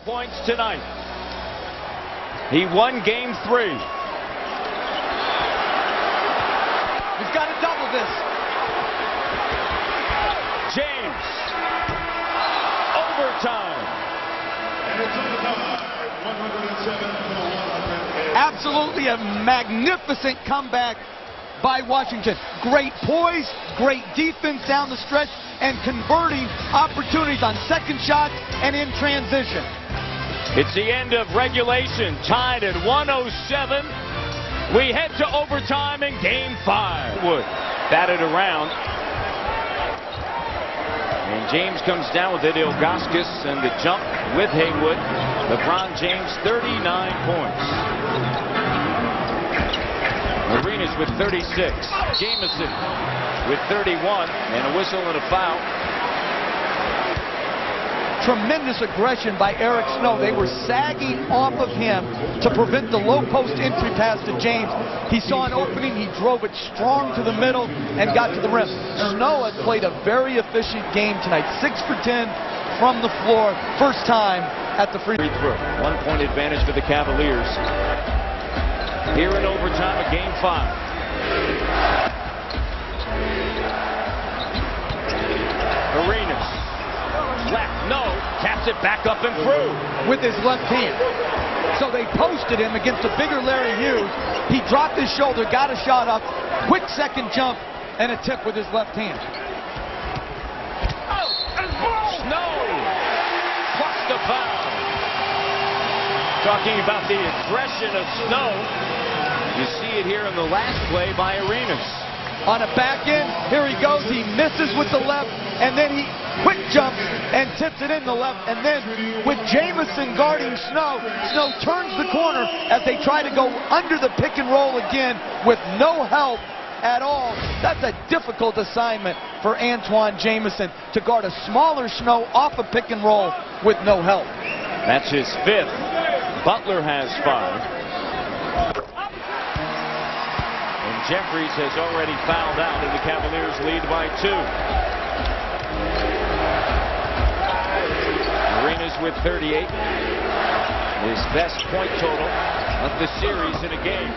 points tonight. He won game 3. He's got to double this. James. Overtime. Absolutely a magnificent comeback by Washington. Great poise, great defense down the stretch, and converting opportunities on second shots and in transition. It's the end of regulation, tied at 107. We head to overtime in game 5. Wood batted around. And James comes down with it. Ilgauskas and the jump with Haywood. LeBron James, 39 points. Arenas with 36. Jamison with 31. And a whistle and a foul. Tremendous aggression by Eric Snow. They were sagging off of him to prevent the low post entry pass to James. He saw an opening, he drove it strong to the middle and got to the rim. Snow has played a very efficient game tonight. 6 for 10 from the floor. First time at the free throw. 1 point advantage for the Cavaliers. Here in overtime of game 5. Arenas. Left, no, taps it back up and through. With his left hand. So they posted him against a bigger Larry Hughes. He dropped his shoulder, got a shot up, quick second jump, and a tip with his left hand. Snow plus the foul. Talking about the aggression of Snow. You see it here in the last play by Arenas. On a back end, here he goes, he misses with the left, and then he quick jumps and tips it in the left, and then with Jamison guarding Snow, Snow turns the corner as they try to go under the pick and roll again with no help at all. That's a difficult assignment for Antawn Jamison to guard a smaller Snow off a pick and roll with no help. That's his 5th. Butler has 5. Jeffries has already fouled out, and the Cavaliers lead by 2. Arenas with 38. His best point total of the series in a game.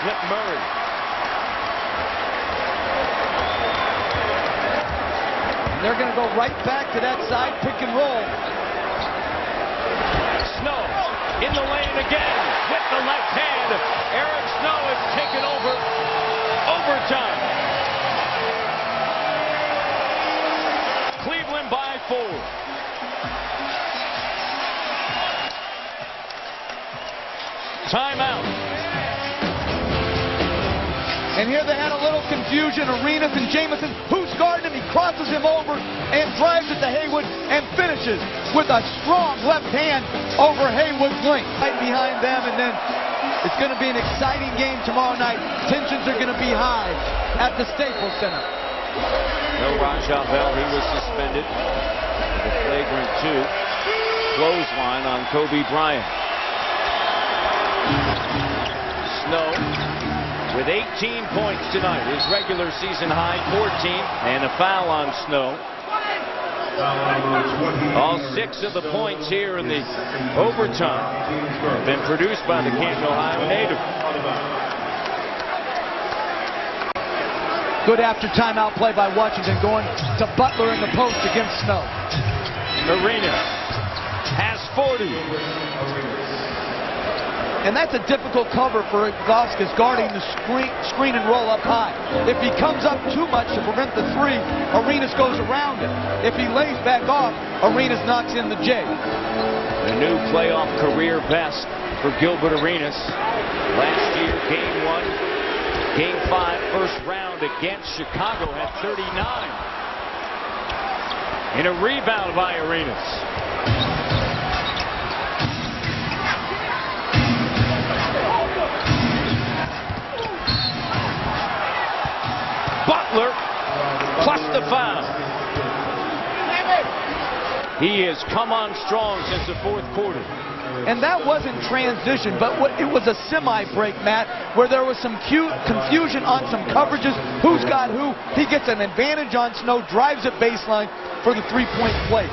Flip Murray. And they're going to go right back to that side pick and roll. Snow in the lane again with the left hand. Eric Snow has taken over overtime. Cleveland by 4. Timeout. And here they had a little confusion. Arenas and Jamison, who's guarding him? He crosses him over and drives it to Haywood and finishes with a strong left hand over Haywood's length. Right behind them, and then it's going to be an exciting game tomorrow night. Tensions are going to be high at the Staples Center. No Raja Bell, he was suspended. The flagrant 2. Clothesline on Kobe Bryant. Snow with 18 points tonight. His regular season high 14, and a foul on Snow. All 6 of the points here in the overtime have been produced by the Canton, Ohio native. Good after timeout play by Washington, going to Butler in the post against Snow. Arenas has 40. And that's a difficult cover for Ilgauskas, guarding the screen and roll up high. If he comes up too much to prevent the 3, Arenas goes around it. If he lays back off, Arenas knocks in the J. A new playoff career best for Gilbert Arenas. Last year, game 1, game 5, first round against Chicago at 39. And a rebound by Arenas. Butler plus the foul. He has come on strong since the 4th quarter. And that wasn't transition, but it was a semi-break, Matt, where there was some confusion on some coverages. Who's got who? He gets an advantage on Snow, drives it baseline for the 3-point play.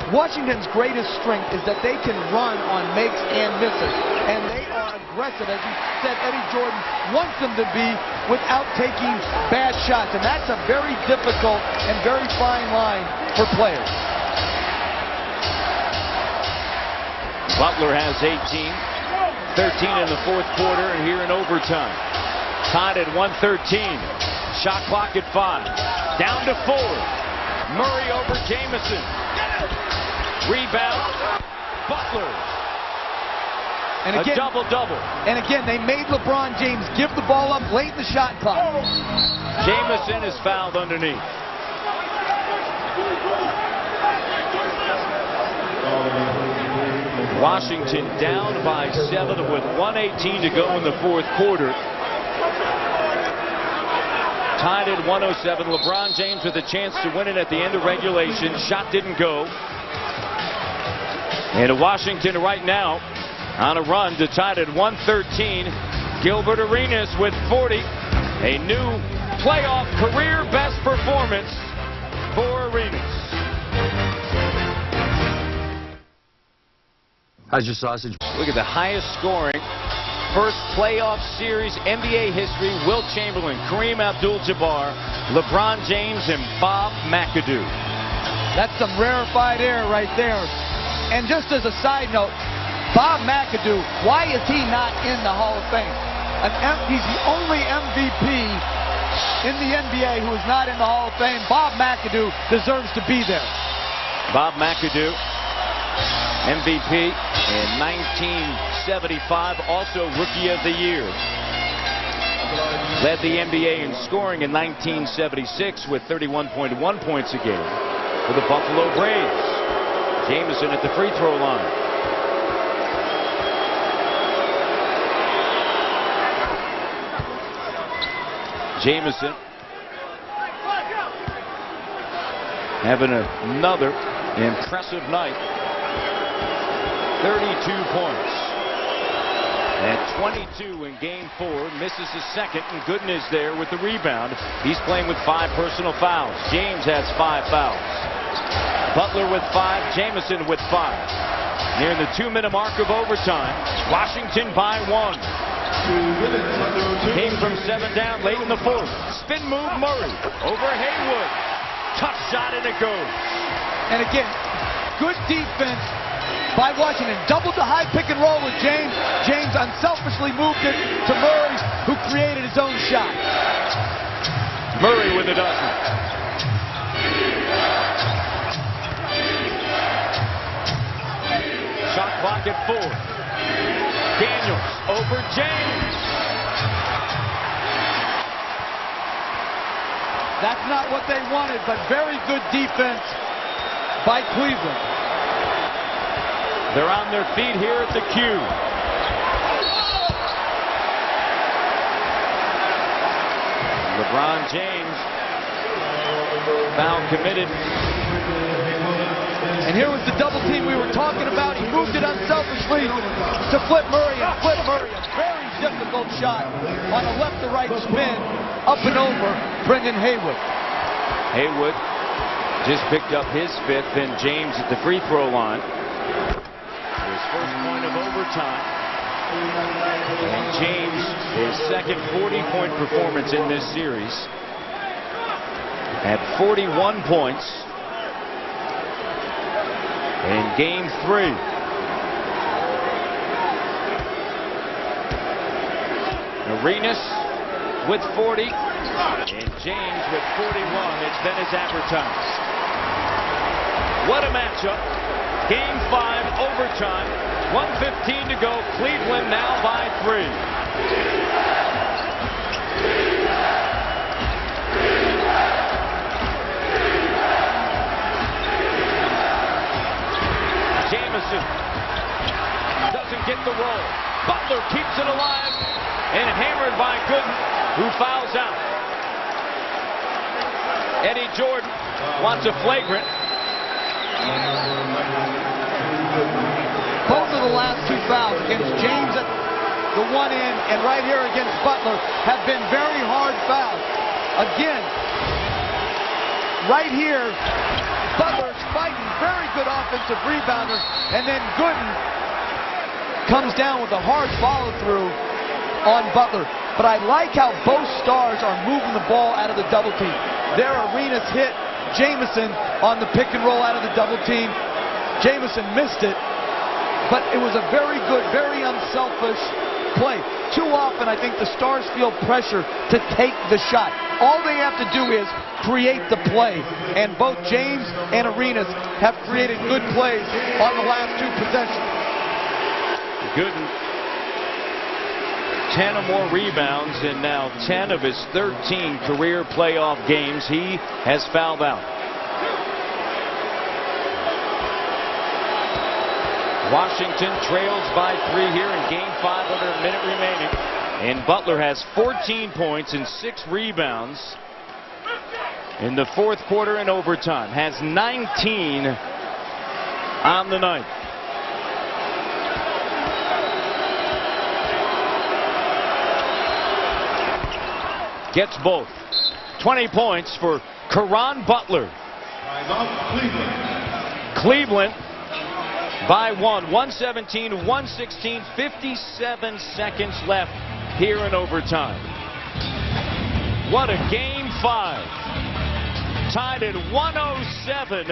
Washington's greatest strength is that they can run on makes and misses, and they are aggressive, as you said Eddie Jordan wants them to be, without taking bad shots, and that's a very difficult and very fine line for players. Butler has 18, 13 in the fourth quarter, and here in overtime. Tied at 113. Shot clock at 5. Down to 4. Murray over Jamison. Rebound. Butler. And again, a double-double. And again, they made LeBron James give the ball up late in the shot clock. Jamison is fouled underneath. Washington down by 7 with 1:18 to go in the fourth quarter. Tied at 107. LeBron James with a chance to win it at the end of regulation. Shot didn't go. And Washington right now on a run to tied at 113. Gilbert Arenas with 40. A new playoff career best performance for Arenas. How's your sausage? Look at the highest scoring first playoff series NBA history. Wilt Chamberlain, Kareem Abdul-Jabbar, LeBron James, and Bob McAdoo. That's some rarefied air right there. And just as a side note, Bob McAdoo, why is he not in the Hall of Fame? He's the only MVP in the NBA who is not in the Hall of Fame. Bob McAdoo deserves to be there. Bob McAdoo, MVP in 1975, also Rookie of the Year. Led the NBA in scoring in 1976 with 31.1 points a game for the Buffalo Braves. Jamison at the free throw line. Jamison having another impressive night. 32 points. And 22 in game 4. Misses his second, and Gooden is there with the rebound. He's playing with 5 personal fouls. James has 5 fouls. Butler with 5. Jamison with 5. Nearing the 2-minute mark of overtime. Washington by 1. Came from 7 down late in the fourth. Spin move Murray over Haywood. Tough shot, and it goes. And again, good defense by Washington. Doubled the high pick and roll with James. James unselfishly moved it to Murray, who created his own shot. Murray with a dozen. Shot clock at 4. Daniels over James. That's not what they wanted, but very good defense by Cleveland. They're on their feet here at the Q. LeBron James, foul committed. And here was the double team we were talking about. He moved it unselfishly to Flip Murray, and Flip Murray, a very difficult shot on a left-to-right spin, up and over Brendan Haywood. Haywood just picked up his 5th, and James at the free throw line. His first point of overtime. And James, his second 40-point performance in this series. At 41 points in game 3. Arenas with 40 and James with 41. It's been as advertised. What a matchup. Game 5 overtime. 1:15 to go. Cleveland now by 3. Jamison doesn't get the roll. Butler keeps it alive and hammered by Gooden, who fouls out. Eddie Jordan wants a flagrant. Both of the last 2 fouls against James at the one end and right here against Butler have been very hard fouls. Again, right here, Butler fighting. Very good offensive rebounder. And then Gooden comes down with a hard follow-through on Butler. But I like how both stars are moving the ball out of the double team. There, Arenas hit Jamison on the pick and roll out of the double team. Jamison missed it, but it was a very good, very unselfish play. Too often, I think the Stars feel pressure to take the shot. All they have to do is create the play, and both James and Arenas have created good plays on the last two possessions. Gooden, 10 or more rebounds, and now 10 of his 13 career playoff games he has fouled out. Washington trails by 3 here in Game 5 under a minute remaining. And Butler has 14 points and 6 rebounds in the fourth quarter and overtime. Has 19 on the night. Gets both. 20 points for Caron Butler. Cleveland by 117-116, 57 seconds left here in overtime. What a Game 5. Tied at 107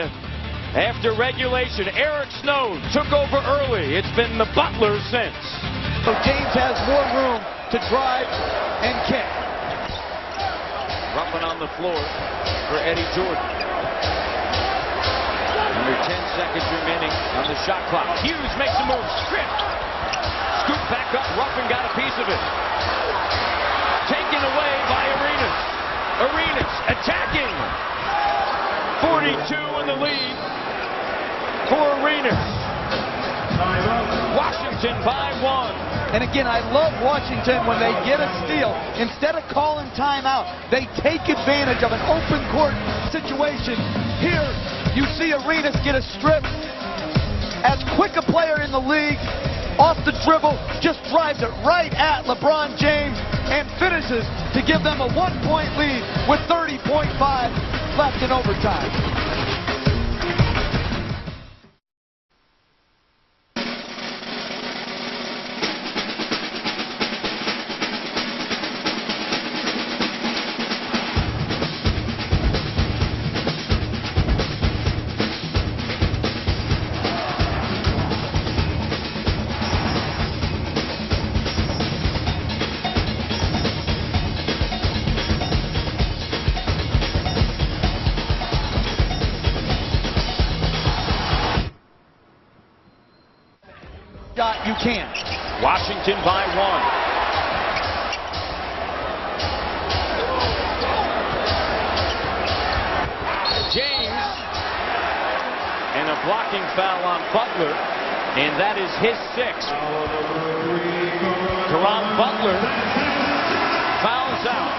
after regulation. Eric Snow took over early. It's been the Butler since. So James has more room to drive and kick. Ruffin on the floor for Eddie Jordan. Under 10 seconds remaining on the shot clock. Hughes makes a move. Stripped. Scoop back up. Ruffin got a piece of it. Taken away by Arenas. Arenas attacking. 42 in the lead for Arenas. Washington by 1. And again, I love Washington when they get a steal. Instead of calling timeout, they take advantage of an open court situation. Here, you see Arenas get a strip. As quick a player in the league, off the dribble, just drives it right at LeBron James and finishes to give them a 1-point lead with 30.5 left in overtime. You can. Washington by 1. James, and a blocking foul on Butler, and that is his 6th. Caron Butler fouls out.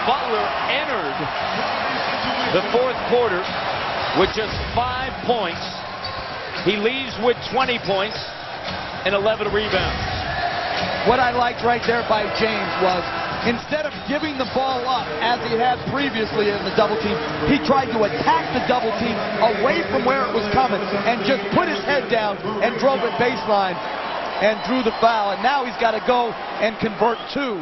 Butler entered the fourth quarter with just 5 points. He leaves with 20 points and 11 rebounds. What I liked right there by James was, instead of giving the ball up as he had previously in the double team, he tried to attack the double team away from where it was coming and just put his head down and drove it baseline and drew the foul. And now he's got to go and convert 2.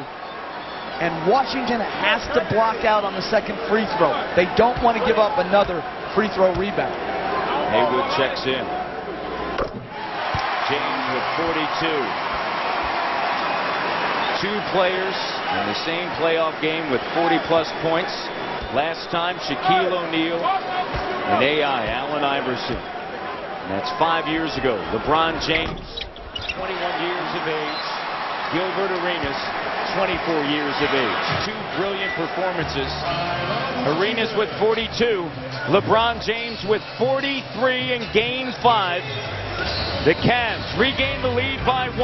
And Washington has to block out on the second free throw. They don't want to give up another free throw rebound. Haywood checks in. James with 42. 2 players in the same playoff game with 40-plus points. Last time, Shaquille O'Neal and AI, Allen Iverson. And that's 5 years ago. LeBron James, 21 years of age. Gilbert Arenas, 24 years of age. 2 brilliant performances. Arenas with 42. LeBron James with 43 in Game 5. The Cavs regain the lead by 1.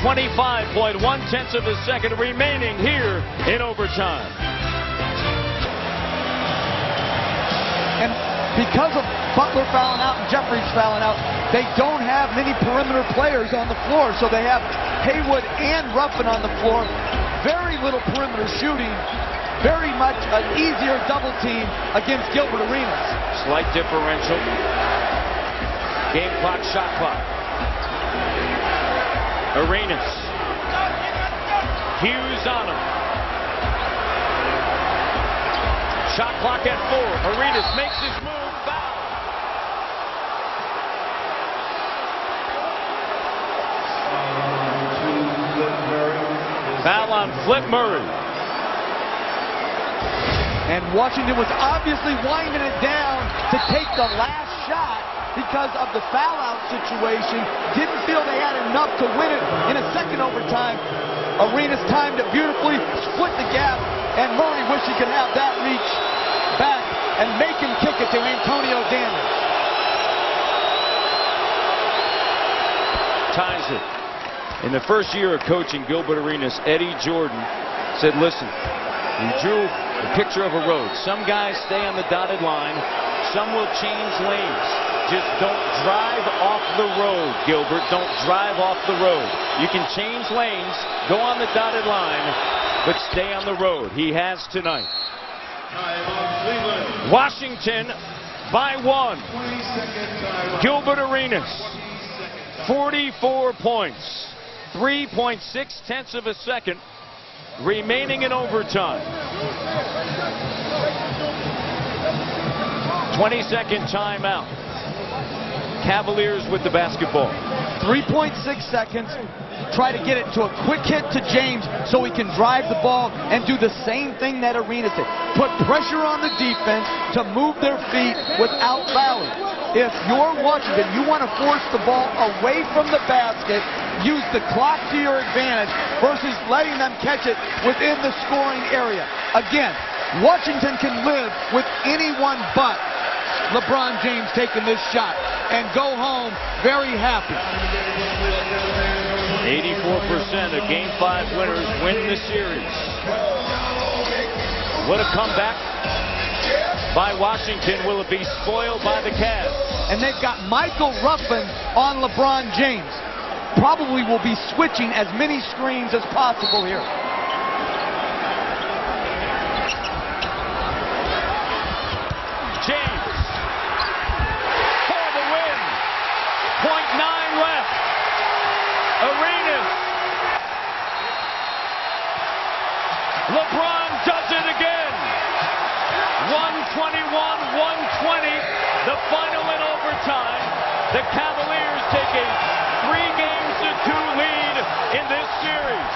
25.1 of a second remaining here in overtime. And because of Butler fouling out and Jeffries fouling out, they don't have many perimeter players on the floor. So they have Haywood and Ruffin on the floor. Very little perimeter shooting very much an easier double team against Gilbert Arenas. Slight differential. Game clock, shot clock. Arenas. Hughes on him. Shot clock at 4. Arenas makes his move. Foul. Foul on Flip Murray. And Washington was obviously winding it down to take the last shot because of the foul-out situation. Didn't feel they had enough to win it in a second overtime. Arenas timed it beautifully, split the gap, and Murray wished he could have that reach back and make him kick it to Antonio Daniels. Ties it. In the first year of coaching Gilbert Arenas, Eddie Jordan said, listen, he drew a picture of a road. Some guys stay on the dotted line. Some will change lanes. Just don't drive off the road, Gilbert. Don't drive off the road. You can change lanes, go on the dotted line, but stay on the road. He has tonight. Washington by 1. Gilbert Arenas, 44 points. 3.6 of a second remaining in overtime. 20-second timeout. Cavaliers with the basketball. 3.6 seconds. Try to get it to a quick hit to James so he can drive the ball and do the same thing that Arenas did. Put pressure on the defense to move their feet without fouling. If you're Washington, you want to force the ball away from the basket, use the clock to your advantage versus letting them catch it within the scoring area. Again, Washington can live with anyone but LeBron James taking this shot and go home very happy. 84% of Game 5 winners win the series. What a comeback by Washington. Will it be spoiled by the Cavs? And they've got Michael Ruffin on LeBron James. Probably will be switching as many screens as possible here. James for the win. 0.9 left. Arenas. LeBron does it again. 121-120. The final in overtime. The Cavaliers take a 3-2 lead in this series.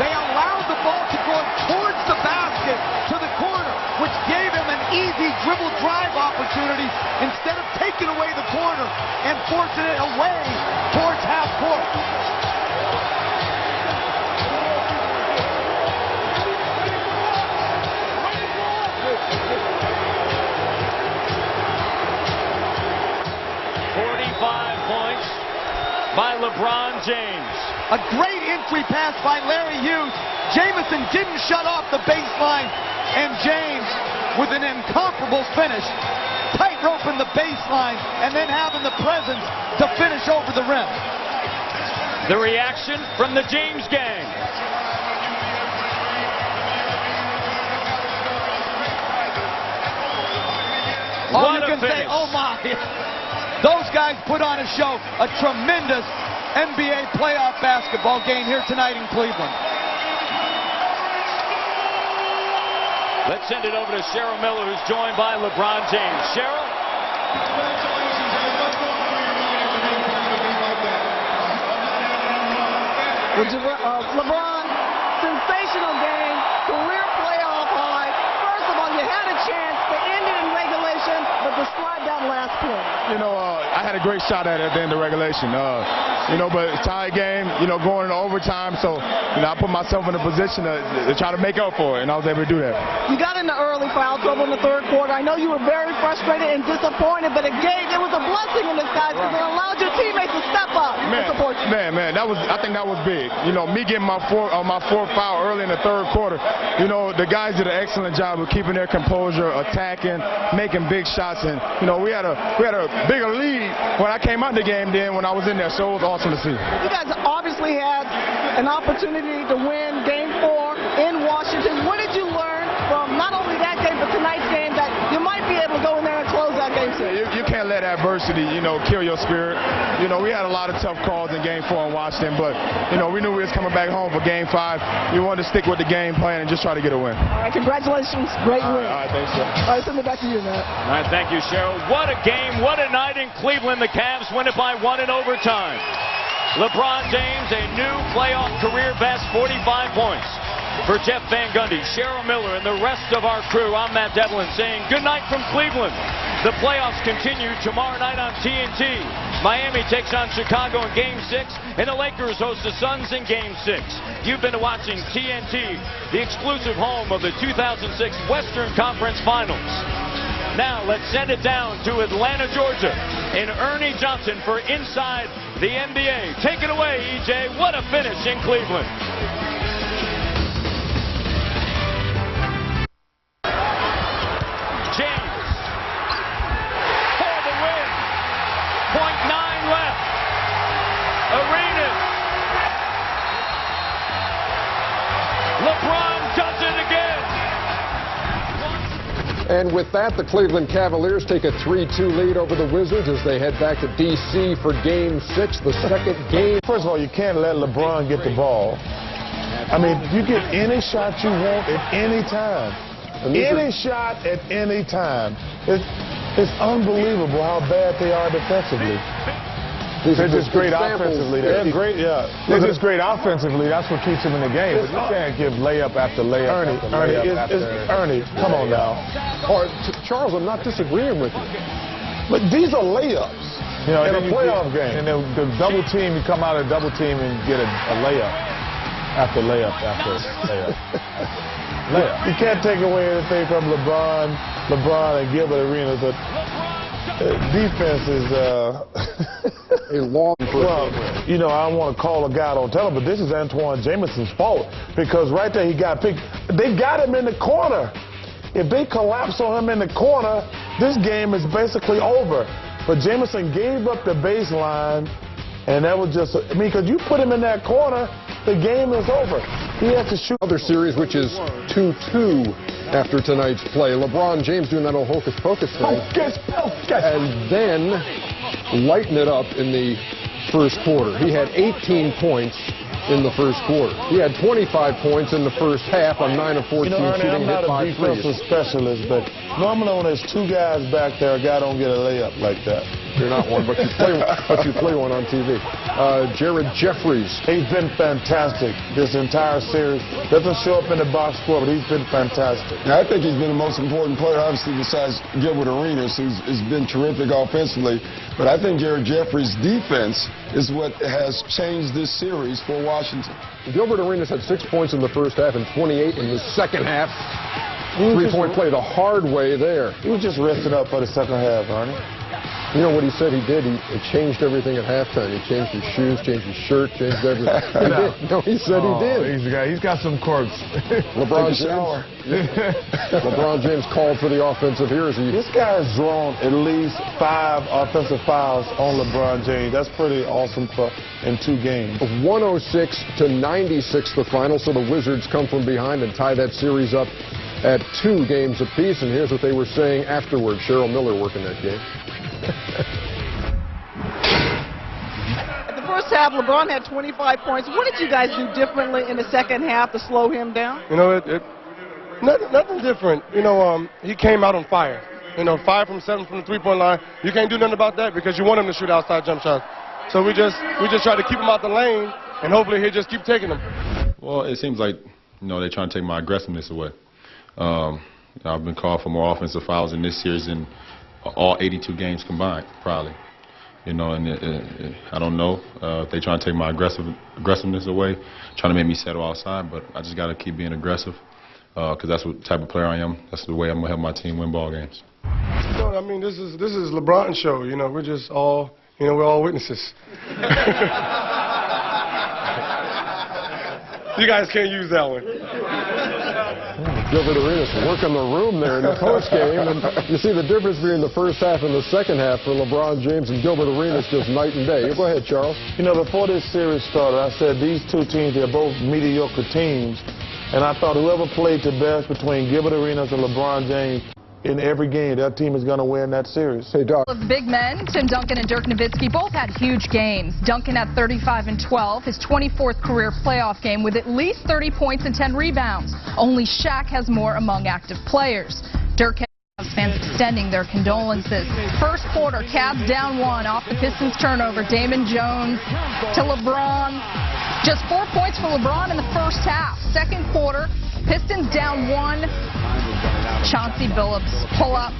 They allowed the ball to go towards the basket to the corner, which gave him an easy dribble drive opportunity instead of taking away the corner and forcing it away towards half court. By LeBron James. A great entry pass by Larry Hughes. Jamison didn't shut off the baseline, and James with an incomparable finish, tight-roping the baseline and then having the presence to finish over the rim. The reaction from the James gang. All you can say, oh my. Those guys put on a show, a tremendous NBA playoff basketball game here tonight in Cleveland. Let's send it over to Cheryl Miller, who's joined by LeBron James. Cheryl? LeBron, sensational game, career playoff high. First of all, you had a chance to end it in regulation, but to slide that last play. I had a great shot at it at the end of regulation. But tie game, going into overtime. So, I put myself in a position to try to make up for it, and I was able to do that. You got into early foul trouble in the third quarter. I know you were very frustrated and disappointed, but again, it was a blessing in disguise because it allowed your teammates to step up and support you. Man, I think that was big. Me getting my fourth foul early in the third quarter. The guys did an excellent job of keeping their composure, attacking, making big shots, and we had a bigger lead when I came out the game than when I was in there. So it was awesome to see. You guys obviously had an opportunity to win Game 4 in Washington. What did you learn from not only that game, but tonight's game that you might be able to go in there and close that game soon? You can't let adversity, kill your spirit. We had a lot of tough calls in Game 4 in Washington, but, we knew we was coming back home for Game 5. You wanted to stick with the game plan and just try to get a win. All right, congratulations. Great win. All right, thanks, sir. All right, send it back to you, Matt. All right, thank you, Cheryl. What a game, what a night in Cleveland. The Cavs win it by 1 in overtime. LeBron James, a new playoff career best, 45 points. For Jeff Van Gundy, Cheryl Miller, and the rest of our crew, I'm Matt Devlin saying good night from Cleveland. The playoffs continue tomorrow night on TNT. Miami takes on Chicago in Game 6, and the Lakers host the Suns in Game 6. You've been watching TNT, the exclusive home of the 2006 Western Conference Finals. Now let's send it down to Atlanta, Georgia, and Ernie Johnson for Inside the NBA. Take it away, EJ. What a finish in Cleveland. James for the win. 0.9 left. Arenas. LeBron does it again. And with that, the Cleveland Cavaliers take a 3-2 lead over the Wizards as they head back to D.C. for Game 6, the second game. First of all, you can't let LeBron get the ball. I mean, you get any shot you want at any time. Any shot at any time. It's unbelievable how bad they are defensively. They're just great offensively. They're great, yeah. They're just great offensively. That's what keeps them in the game. But you can't give layup after layup Ernie, come on now. Or, Charles, I'm not disagreeing with you. But these are layups. In a playoff game. And the double team, you come out of double team and get a layup after layup after layup. You can't take away anything from LeBron and Gilbert Arenas, but defense is A long well, I don't want to call a guy on television, but this is Antoine Jameson's fault because right there he got picked. They got him in the corner. If they collapse on him in the corner, this game is basically over. But Jameson gave up the baseline, and that was just, because you put him in that corner, the game is over. He has to shoot. Other series, which is 2-2 after tonight's play. LeBron James doing that old hocus pocus thing. And then lighten it up in the first quarter. He had 18 points in the first quarter. He had 25 points in the first half on 9 of 14 Ernie, shooting. I'm not a defensive specialist, but normally when there's two guys back there, a guy don't get a layup like that. You're not one, but you play one on TV. Jared Jeffries. He's been fantastic this entire series. Doesn't show up in the box score, but he's been fantastic. Now, I think he's been the most important player, obviously, besides Gilbert Arenas, who's been terrific offensively. But I think Jared Jeffries' defense is what has changed this series for Washington. Gilbert Arenas had 6 points in the first half and 28 in the second half. Three-point play the hard way there. He was just resting up for the second half, Arnie. You know what he said he did? He changed everything at halftime. He changed his shoes, changed his shirt, changed everything. He did. No, he said he did. He's got some quirks. LeBron James called for the offensive here. This guy has drawn at least 5 offensive fouls on LeBron James. That's pretty awesome in 2 games. 106-96 the final, so the Wizards come from behind and tie that series up at 2 games apiece. And here's what they were saying afterward. Cheryl Miller working that game. At the first half, LeBron had 25 points. What did you guys do differently in the second half to slow him down? Nothing different. He came out on fire. 5 from 7 from the three-point line. You can't do nothing about that because you want him to shoot outside jump shots. So we just try to keep him out the lane, and hopefully he'll just keep taking them. Well, it seems like they're trying to take my aggressiveness away. I've been called for more offensive fouls in this series than all 82 games combined, probably. And I don't know if they're trying to take my aggressiveness away, trying to make me settle outside, but I just got to keep being aggressive because that's what type of player I am. That's the way I'm going to help my team win ball games. I mean, this is LeBron's show. We're just all, we're all witnesses. You guys can't use that one. Gilbert Arenas working the room there in the postgame, and you see the difference between the first half and the second half for LeBron James and Gilbert Arenas just night and day. Go ahead, Charles. Before this series started, I said these two teams, they're both mediocre teams. And I thought whoever played the best between Gilbert Arenas and LeBron James in every game, that team is going to win that series. Hey, Doc. Of big men, Tim Duncan and Dirk Nowitzki both had huge games. Duncan had 35 and 12, his 24th career playoff game with at least 30 points and 10 rebounds. Only Shaq has more among active players. Dirk has fans extending their condolences. First quarter, Cavs down 1 off the Pistons turnover. Damon Jones to LeBron. Just 4 points for LeBron in the first half. Second quarter, Pistons down 1. Chauncey Billups pull up.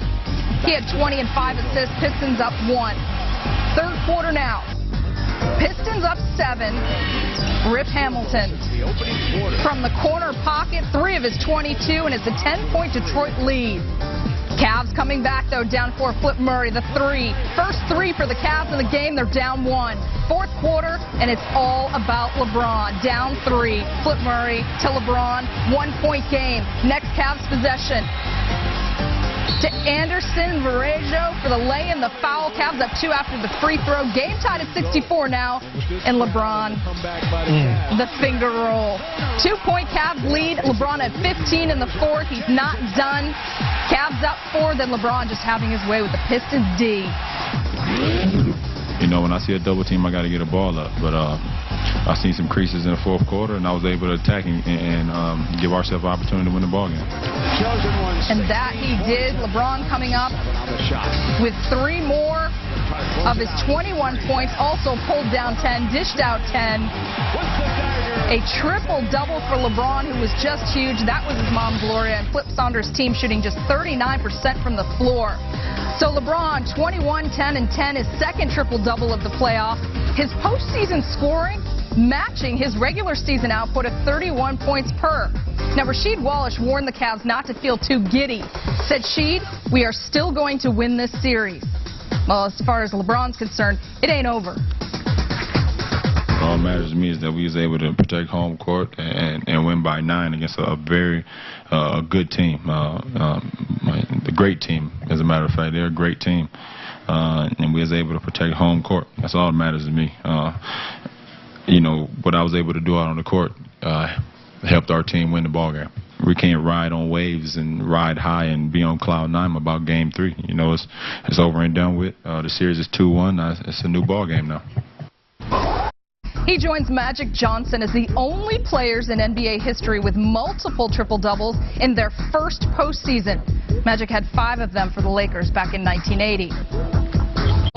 He had 20 and 5 assists. Pistons up 1. Third quarter now. Pistons up 7. Rip Hamilton from the corner pocket, 3 of his 22, and it's a 10-point Detroit lead. Cavs coming back, though, down 4. Flip Murray, the 3. First 3 for the Cavs in the game. They're down 1. Fourth quarter, and it's all about LeBron. Down 3. Flip Murray to LeBron. 1-point game. Next Cavs possession. To Anderson Varejao for the lay-in, the foul. Cavs up 2 after the free throw. Game tied at 64 now. And LeBron, the finger roll. 2-point Cavs lead. LeBron at 15 in the fourth. He's not done. Cavs up 4, then LeBron just having his way with the Pistons D. You know, when I see a double team, I got to get a ball up. But I seen some creases in the fourth quarter, and I was able to attack and give ourselves an opportunity to win the ball game. And that he did. LeBron coming up with 3 more of his 21 points. Also pulled down 10, dished out 10. A triple-double for LeBron, who was just huge. That was his mom, Gloria, and Flip Saunders' team shooting just 39% from the floor. So LeBron, 21, 10, and 10, his second triple-double of the playoffs. His postseason scoring matching his regular season output of 31 points per. Now, Rasheed Wallace warned the Cavs not to feel too giddy. Said, Sheed, we are still going to win this series. Well, as far as LeBron's concerned, it ain't over. All that matters to me is that we was able to protect home court and win by 9 against a very good team, the great team, as a matter of fact. They're a great team, and we was able to protect home court. That's all that matters to me. You know, what I was able to do out on the court helped our team win the ball game. We can't ride on waves and ride high and be on cloud 9 about game 3. You know, it's over and done with. The series is 2-1. It's a new ball game now. He joins Magic Johnson as the only players in NBA history with multiple triple-doubles in their first postseason. Magic had 5 of them for the Lakers back in 1980.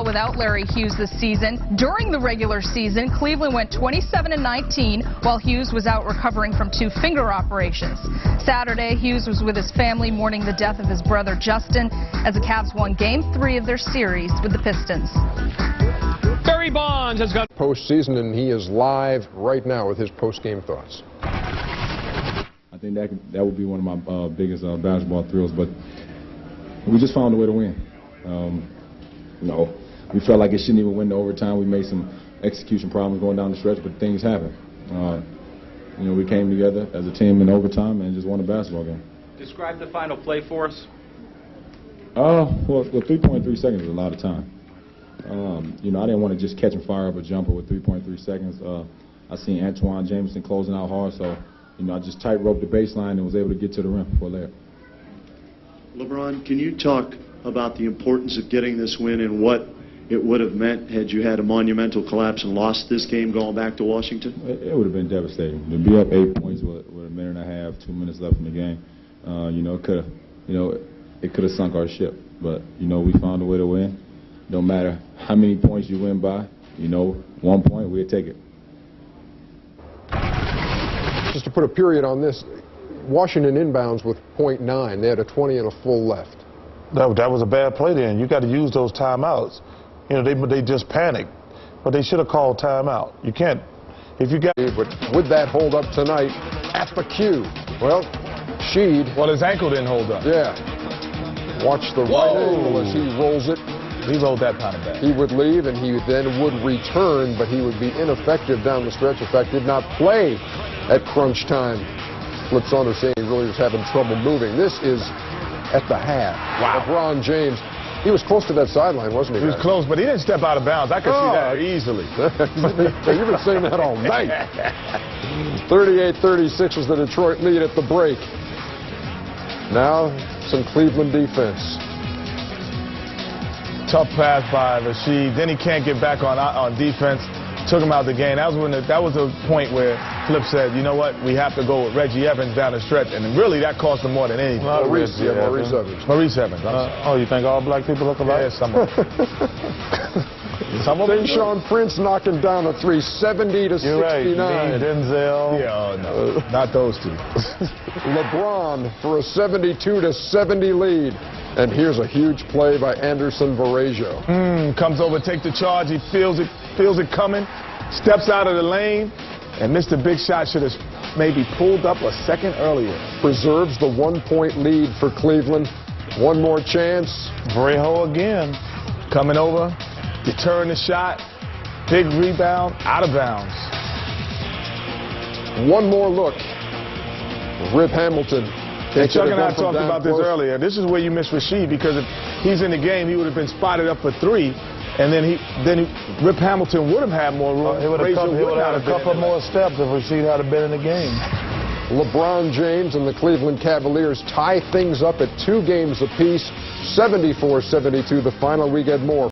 Without Larry Hughes this season, during the regular season, Cleveland went 27-19 while Hughes was out recovering from 2 finger operations. Saturday, Hughes was with his family mourning the death of his brother Justin as the Cavs won Game 3 of their series with the Pistons. Barry Bonds has got postseason, and he is live right now with his post-game thoughts. I think that would be one of my biggest basketball thrills, but we just found a way to win. You know, we felt like it shouldn't even win the overtime. We made some execution problems going down the stretch, but things happen. You know, we came together as a team in overtime and just won a basketball game. Describe the final play for us. Well, 3.3 seconds is a lot of time. You know, I didn't want to just catch and fire up a jumper with 3.3 seconds. I seen Antoine Jameson closing out hard, so, you know, I just tight-roped the baseline and was able to get to the rim for a layup. LeBron, can you talk about the importance of getting this win and what it would have meant had you had a monumental collapse and lost this game going back to Washington? It would have been devastating. To be up 8 points with a minute and a half, 2 minutes left in the game, you know, it could have sunk our ship. But, you know, we found a way to win. No matter how many points you win by, you know, 1 point, we'll take it. Just to put a period on this, Washington inbounds with .9. They had a 20 and a full left. That was a bad play then. You got to use those timeouts. You know, they just panicked, but they should have called timeout. You can't, if you got. But with that hold up tonight at the Q, well, Sheed. Well, his ankle didn't hold up. Yeah. Watch the right angle as he rolls it. He rolled that kind of bad. He would leave, and he then would return, but he would be ineffective down the stretch. In fact, did not play at crunch time. Flip Saunders saying he really was having trouble moving. This is at the half. Wow. LeBron James He was close to that sideline, wasn't he? He was close, but he didn't step out of bounds. I could see that easily. You've been saying that all night. 38-36 was the Detroit lead at the break. Now, some Cleveland defense. Tough pass by Rasheed. Then he can't get back on defense. Took him out of the game. That was a point where Flip said, you know what, we have to go with Reggie Evans down the stretch. And really, that cost him more than anything. Maurice Evans. Maurice Evans. Oh, you think all black people look alike? Yeah, some of them. Some of them. Sean Prince knocking down a 370 to 69. Right. Denzel. Yeah, no, not those two. LeBron for a 72-70 lead. And here's a huge play by Anderson Varejao. Comes over, take the charge. He feels it coming, steps out of the lane, and Mr. Big Shot should have maybe pulled up a second earlier. Preserves the 1-point lead for Cleveland. One more chance. Varejao again. Coming over, deterring the shot. Big rebound, out of bounds. One more look. Rip Hamilton. And Chuck and I talked about this earlier. This is where you miss Rasheed, because if he's in the game, he would have been spotted up for 3, and then Rip Hamilton would have had more room. He would have had a couple more steps if Rasheed had been in the game. LeBron James and the Cleveland Cavaliers tie things up at 2 games apiece. 74-72 the final. We get more.